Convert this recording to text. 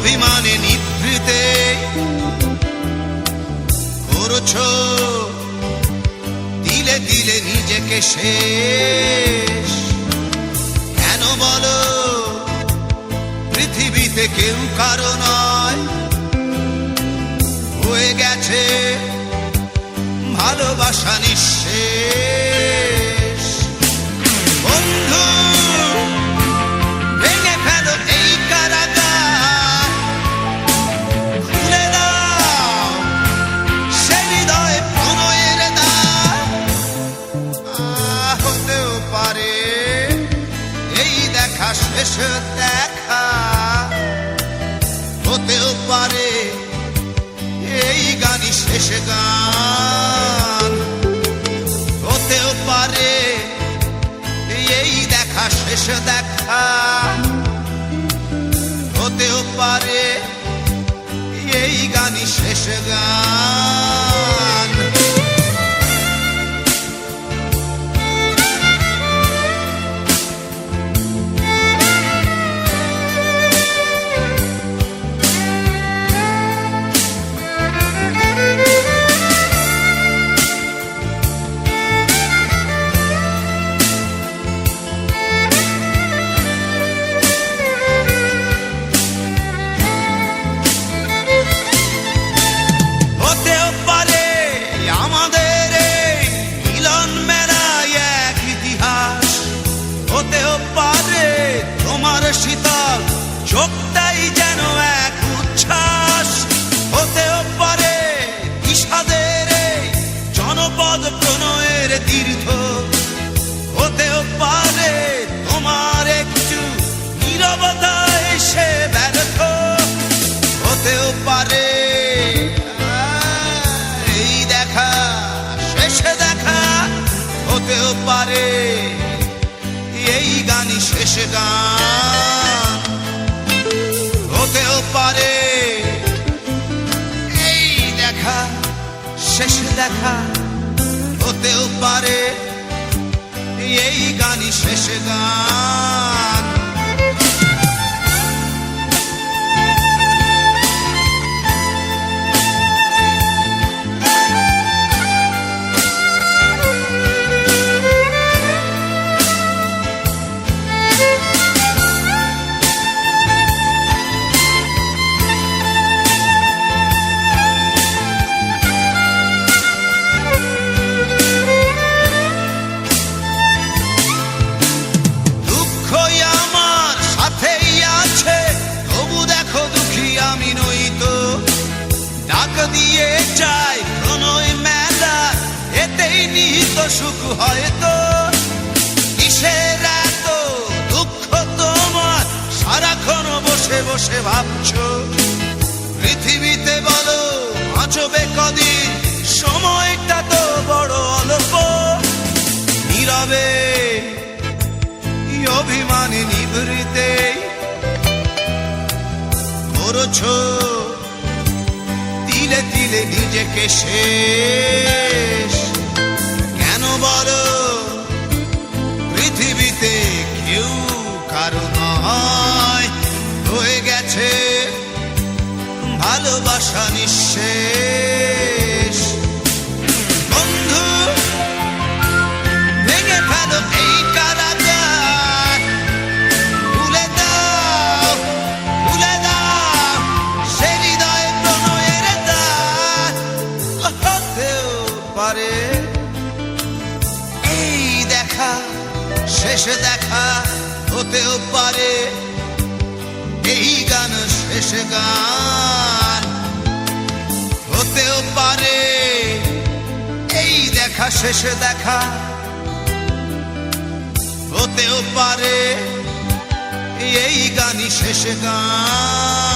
অভিমানে নিভৃতে করছো দিলে দিলে নিজেকে শেষ। কেন বলো পৃথিবীতে কেউ কারো নয়, হয়ে গেছে ভালোবাসা নিঃশেষ। বন্ধু ভেঙে ফেলো এই কারাগার, খুলে দাও সে হৃদয়ে প্রণয়ের দ্বার। হতেও পারে এই দেখা শেষ দেখা, হতেও পারে এই গানই শেষ গান, হতেও পারে এই দেখা শেষ দেখা, হতেও পারে এই গানই শেষ গান। শীতল চোখটাই যেন এক উচ্ছ্বাস, হতেও পারে বিষাদের জনপদ প্রণয়ের তীর্থ, হতেও পারে তোমার একটু নীরবতা এসে ব্যর্থ, হতেও পারে এই দেখা শেষে দেখা, হতেও পারে এই গানই শেষ গান, হতেও পারে এই দেখা শেষ দেখা, হতেও পারে এই গানই শেষ গান। দিয়ে চাই প্রণয় মেলা, এতেই নিহিত সুখ হয়তো। কিসের এত দুঃখ তোমার সারাক্ষণ বসে বসে ভাবছো, পৃথিবীতে বলো বাঁচবে কদিন, সময়টা তো বড় অল্প। নীরবে অভিমানে নিভৃতে করছো দিলে দিলে নিজেকে শেষ। কেন বলো পৃথিবীতে কেউ কারো নয়, হয়ে গেছে ভালোবাসা নিঃশেষ। বন্ধু ভেঙে ফেলো এই কারাগার, ভুলে দাও ভুলে দাও সে হৃদয়ে প্রণয়ের দ্বার। হতেও পারে এই দেখা শেষ দেখা, হতেও পারে এই গান শেষ গান, হতেও পারে এই দেখা শেষ দেখা, হতেও পারে এই গানই শেষ গান।